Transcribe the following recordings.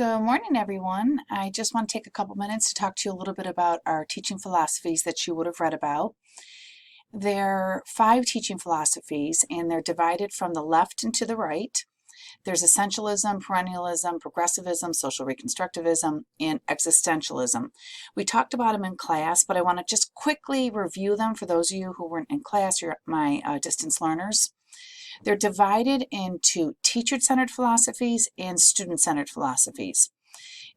Good morning, everyone. I just want to take a couple minutes to talk to you a little bit about our teaching philosophies that you would have read about. There are 5 teaching philosophies, and they're divided from the left and to the right. There's essentialism, perennialism, progressivism, social reconstructivism, and existentialism. We talked about them in class, but I want to just quickly review them for those of you who weren't in class or my distance learners. They're divided into teacher-centered philosophies and student-centered philosophies.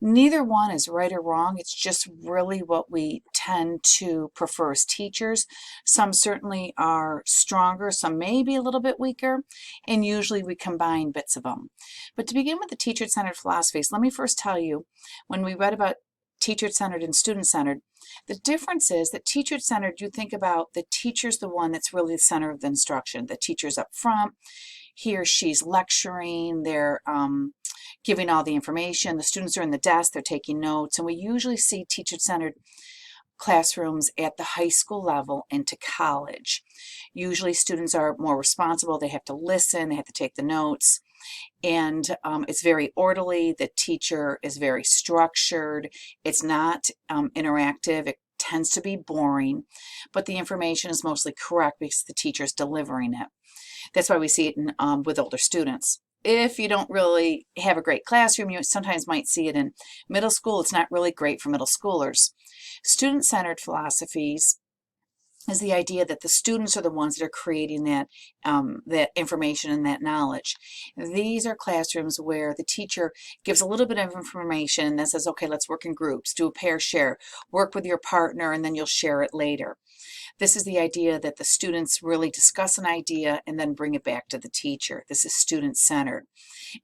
Neither one is right or wrong. It's just really what we tend to prefer as teachers. Some certainly are stronger, some may be a little bit weaker, and usually we combine bits of them. But to begin with the teacher-centered philosophies, let me first tell you, when we read about teacher-centered and student-centered, the difference is that teacher-centered, you think about the teacher's the one that's really the center of the instruction. The teacher's up front, he or she's lecturing, they're giving all the information, the students are in the desk, they're taking notes, and we usually see teacher-centered classrooms at the high school level into college. Usually students are more responsible, they have to listen, they have to take the notes, and it's very orderly. The teacher is very structured. It's not interactive. It tends to be boring, but the information is mostly correct because the teacher is delivering it. That's why we see it with older students. If you don't really have a great classroom, you sometimes might see it in middle school. It's not really great for middle schoolers. Student-centered philosophies is the idea that the students are the ones that are creating that, that information and that knowledge. These are classrooms where the teacher gives a little bit of information and then says, okay, let's work in groups, do a pair share, work with your partner, and then you'll share it later. This is the idea that the students really discuss an idea and then bring it back to the teacher. This is student-centered.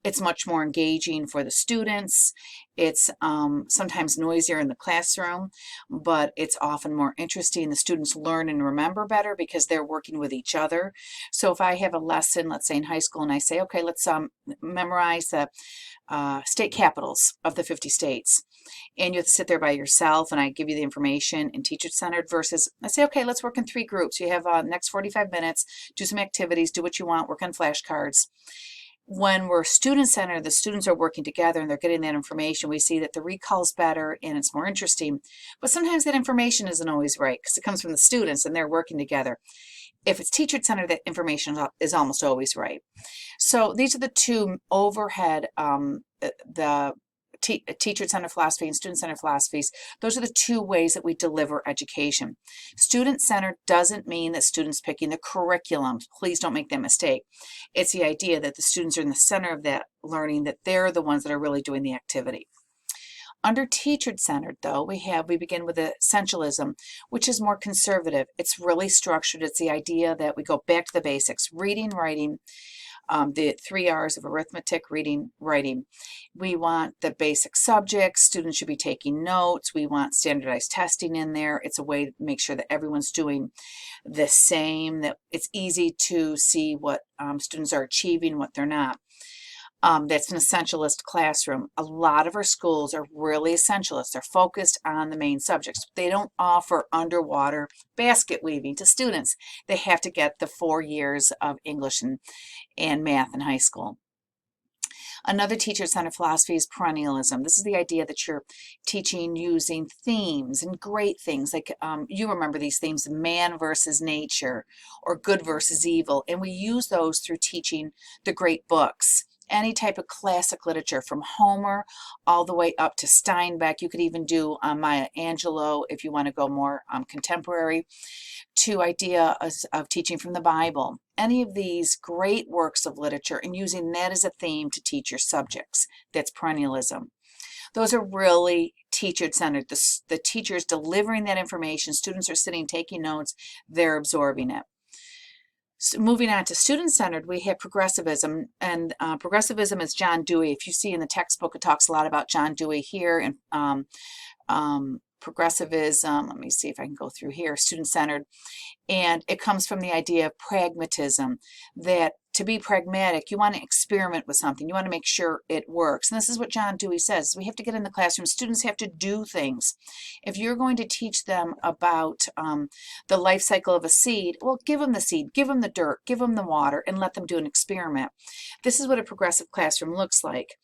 It's much more engaging for the students. It's sometimes noisier in the classroom, but it's often more interesting. The students learn and remember better because they're working with each other. So if I have a lesson, let's say in high school, and I say, okay, let's memorize the state capitals of the 50 states. And you have to sit there by yourself, and I give you the information and teacher-centered versus I say, okay, let's work in 3 groups. You have next 45 minutes, do some activities, do what you want, work on flashcards. When we're student-centered, the students are working together and they're getting that information. We see that the recall is better and it's more interesting. But sometimes that information isn't always right because it comes from the students and they're working together. If it's teacher-centered, that information is almost always right. So these are the 2 overhead, the teacher-centered philosophy and student-centered philosophies. Those are the 2 ways that we deliver education. Student-centered doesn't mean that students picking the curriculum. Please don't make that mistake. It's the idea that the students are in the center of that learning, that they're the ones that are really doing the activity. Under teacher-centered, though, we begin with essentialism, which is more conservative. It's really structured. It's the idea that we go back to the basics, reading, writing, the 3 R's of arithmetic, reading, writing. We want the basic subjects. Students should be taking notes. We want standardized testing in there. It's a way to make sure that everyone's doing the same, that it's easy to see what students are achieving, what they're not. That's an essentialist classroom. A lot of our schools are really essentialist. They're focused on the main subjects. They don't offer underwater basket weaving to students. They have to get the 4 years of English and math in high school. Another teacher-centered philosophy is perennialism. This is the idea that you're teaching using themes and great things. Like you remember these themes, man versus nature or good versus evil. And we use those through teaching the great books. Any type of classic literature from Homer all the way up to Steinbeck. You could even do Maya Angelou if you want to go more contemporary, to ideas of teaching from the Bible. Any of these great works of literature and using that as a theme to teach your subjects. That's perennialism. Those are really teacher-centered. The teacher is delivering that information. Students are sitting taking notes. They're absorbing it. So moving on to student-centered, we have progressivism, and progressivism is John Dewey. If you see in the textbook, it talks a lot about John Dewey here, and progressivism, let me see if I can go through here, student-centered, and it comes from the idea of pragmatism, that to be pragmatic, you want to experiment with something. You want to make sure it works. And this is what John Dewey says. We have to get in the classroom. Students have to do things. If you're going to teach them about the life cycle of a seed, well, give them the seed, give them the dirt, give them the water, and let them do an experiment. This is what a progressive classroom looks like.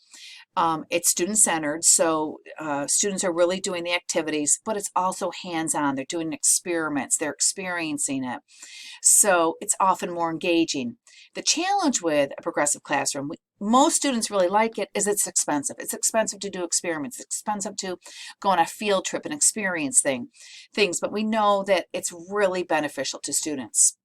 It's student-centered, so students are really doing the activities, but it's also hands-on. They're doing experiments, they're experiencing it. So it's often more engaging. The challenge with a progressive classroom, most students really like it, is it's expensive. It's expensive to do experiments. It's expensive to go on a field trip and experience things, but we know that it's really beneficial to students.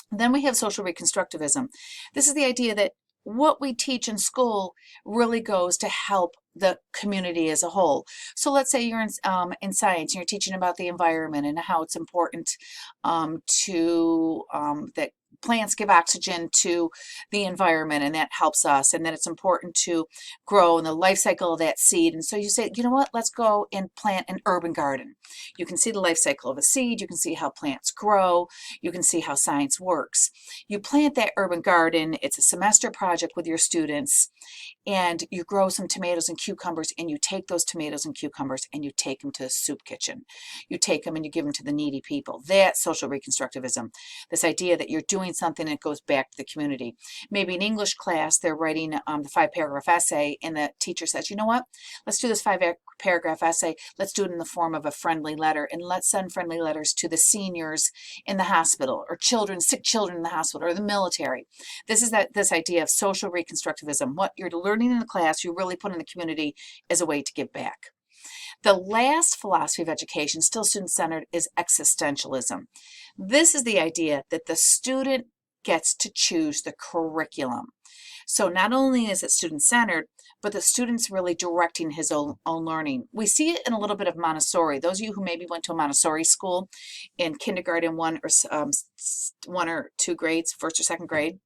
Then we have social reconstructivism. This is the idea that what we teach in school really goes to help the community as a whole. So let's say you're in science and you're teaching about the environment and how it's important that plants give oxygen to the environment, and that helps us, and that it's important to grow in the life cycle of that seed. And so you say, you know what, let's go and plant an urban garden. You can see the life cycle of a seed, you can see how plants grow, you can see how science works. You plant that urban garden, it's a semester project with your students, and you grow some tomatoes and cucumbers, and you take those tomatoes and cucumbers and you take them to the soup kitchen. You take them and you give them to the needy people. That's social reconstructivism. This idea that you're doing something that goes back to the community. Maybe in English class, they're writing the 5-paragraph essay, and the teacher says, you know what, let's do this 5-paragraph essay. Let's do it in the form of a friendly letter, and let's send friendly letters to the seniors in the hospital, or sick children in the hospital, or the military. This is this idea of social reconstructivism. What you're learning in the class, you really put in the community as a way to give back. The last philosophy of education, still student-centered, is existentialism. This is the idea that the student gets to choose the curriculum. So not only is it student-centered, but the student's really directing his own learning. We see it in a little bit of Montessori. Those of you who maybe went to a Montessori school in kindergarten, one or two grades, first or second grade,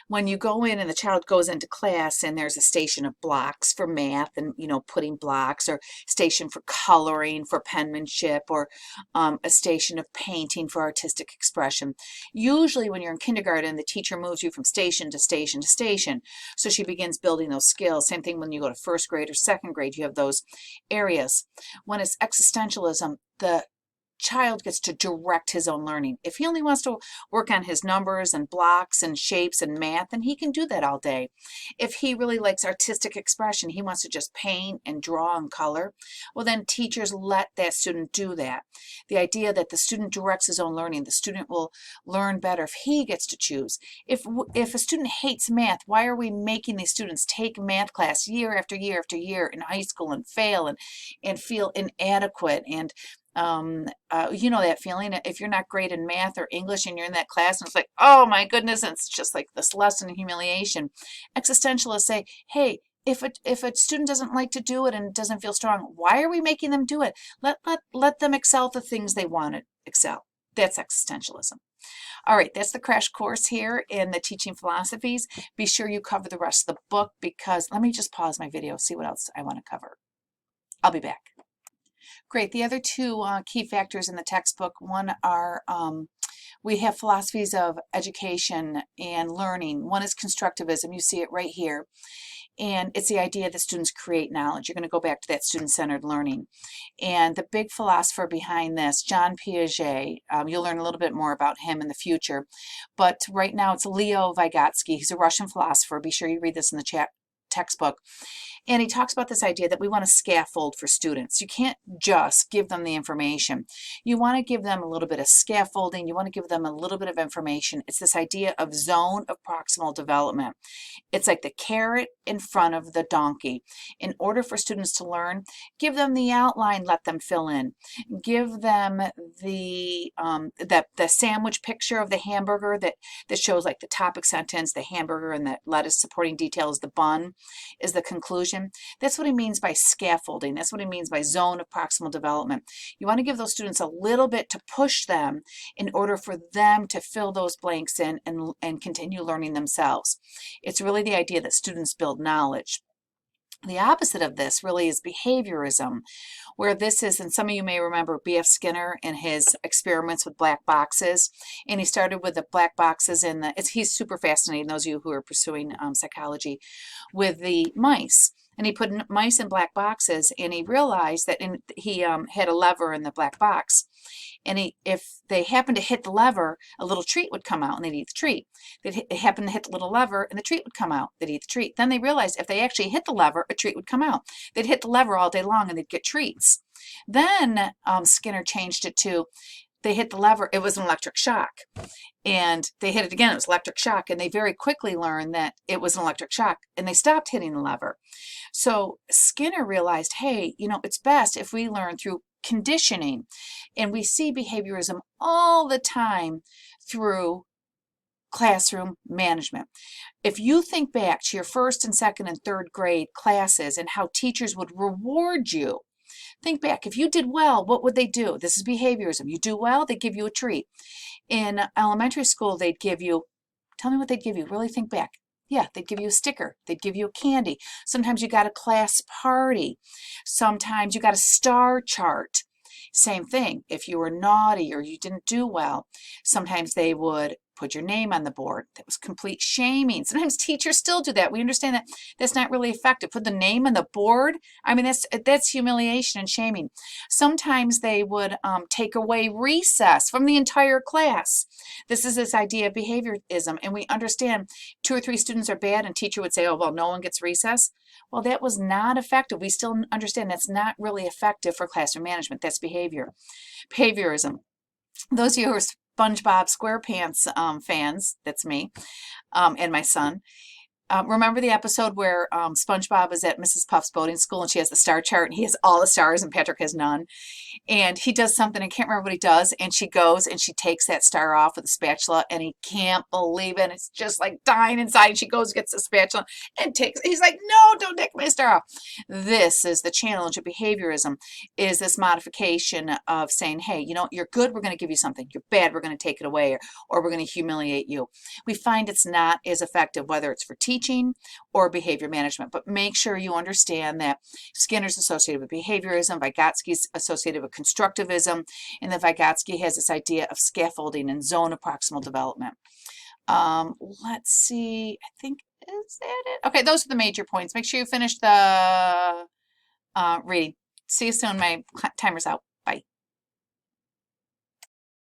when you go in and the child goes into class and there's a station of blocks for math and, putting blocks, or station for coloring, for penmanship, or a station of painting for artistic expression. Usually when you're in kindergarten, the teacher moves you from station to station to station. So she begins building those skills. Same thing when you go to first grade or second grade, you have those areas. When it's existentialism, the child gets to direct his own learning. If he only wants to work on his numbers and blocks and shapes and math, then he can do that all day. If he really likes artistic expression, he wants to just paint and draw and color, well, then teachers let that student do that. The idea that the student directs his own learning, the student will learn better if he gets to choose. If a student hates math, why are we making these students take math class year after year after year in high school and fail and feel inadequate? And that feeling, if you're not great in math or English and you're in that class and it's like, oh my goodness, and it's just like this lesson in humiliation. Existentialists say, hey, if a student doesn't like to do it and doesn't feel strong, why are we making them do it? Let them excel at the things they want to excel. That's existentialism. All right, that's the crash course here in the teaching philosophies. Be sure you cover the rest of the book, because let me just pause my video, see what else I want to cover. I'll be back. Great. The other two key factors in the textbook, one are we have philosophies of education and learning. One is constructivism. You see it right here. And it's the idea that students create knowledge. You're going to go back to that student-centered learning. And the big philosopher behind this, John Piaget, you'll learn a little bit more about him in the future. But right now it's Leo Vygotsky. He's a Russian philosopher. Be sure you read this in the textbook. And he talks about this idea that we want to scaffold for students. You can't just give them the information. You want to give them a little bit of scaffolding. You want to give them a little bit of information. It's this idea of zone of proximal development. It's like the carrot in front of the donkey. In order for students to learn, give them the outline, let them fill in. Give them the sandwich picture of the hamburger that shows like the topic sentence, the hamburger, and the lettuce supporting detail is the bun, is the conclusion. That's what he means by scaffolding. That's what he means by zone of proximal development. You want to give those students a little bit to push them in order for them to fill those blanks in and continue learning themselves. It's really the idea that students build knowledge. The opposite of this really is behaviorism, where this is, and some of you may remember B.F. Skinner and his experiments with black boxes. And he started with the black boxes he's super fascinating, those of you who are pursuing psychology, with the mice. and he put mice in black boxes, and he realized that he had a lever in the black box, and if they happened to hit the lever, a little treat would come out, and they'd eat the treat. They happened to hit the little lever, and the treat would come out. They'd eat the treat. Then they realized if they actually hit the lever, a treat would come out. They'd hit the lever all day long, and they'd get treats. Then Skinner changed it to, they hit the lever, it was an electric shock. And they hit it again, it was electric shock. And they very quickly learned that it was an electric shock, and they stopped hitting the lever. So Skinner realized, hey, it's best if we learn through conditioning. And we see behaviorism all the time through classroom management. If you think back to your first and second and third grade classes and how teachers would reward you, think back. If you did well, what would they do? This is behaviorism. You do well, they give you a treat. In elementary school, they'd give you, tell me what they'd give you. Really think back. Yeah, they'd give you a sticker. They'd give you a candy. Sometimes you got a class party. Sometimes you got a star chart. Same thing. If you were naughty or you didn't do well, sometimes they would put your name on the board. That was complete shaming. Sometimes teachers still do that. We understand that that's not really effective. Put the name on the board. I mean, that's humiliation and shaming. Sometimes they would take away recess from the entire class. This is this idea of behaviorism, and we understand 2 or 3 students are bad, and teacher would say, oh, well, no one gets recess. Well, that was not effective. We still understand that's not really effective for classroom management. That's behaviorism. Those of you who are SpongeBob SquarePants fans, that's me, and my son. Remember the episode where SpongeBob is at Mrs. Puff's boating school, and she has the star chart, and he has all the stars and Patrick has none. And he does something, I can't remember what he does, and she goes and she takes that star off with a spatula, and he can't believe it. It's just like dying inside. And she goes, gets the spatula, and he's like, no, don't take my star off. This is the challenge of behaviorism, is this modification of saying, hey, you're good, we're going to give you something. You're bad, we're going to take it away, or we're going to humiliate you. We find it's not as effective, whether it's for teaching or behavior management. But make sure you understand that Skinner's associated with behaviorism, Vygotsky's associated with constructivism, and that Vygotsky has this idea of scaffolding and zone of proximal development. Let's see, I think, is that it? Okay, those are the major points. Make sure you finish the reading. See you soon. My timer's out.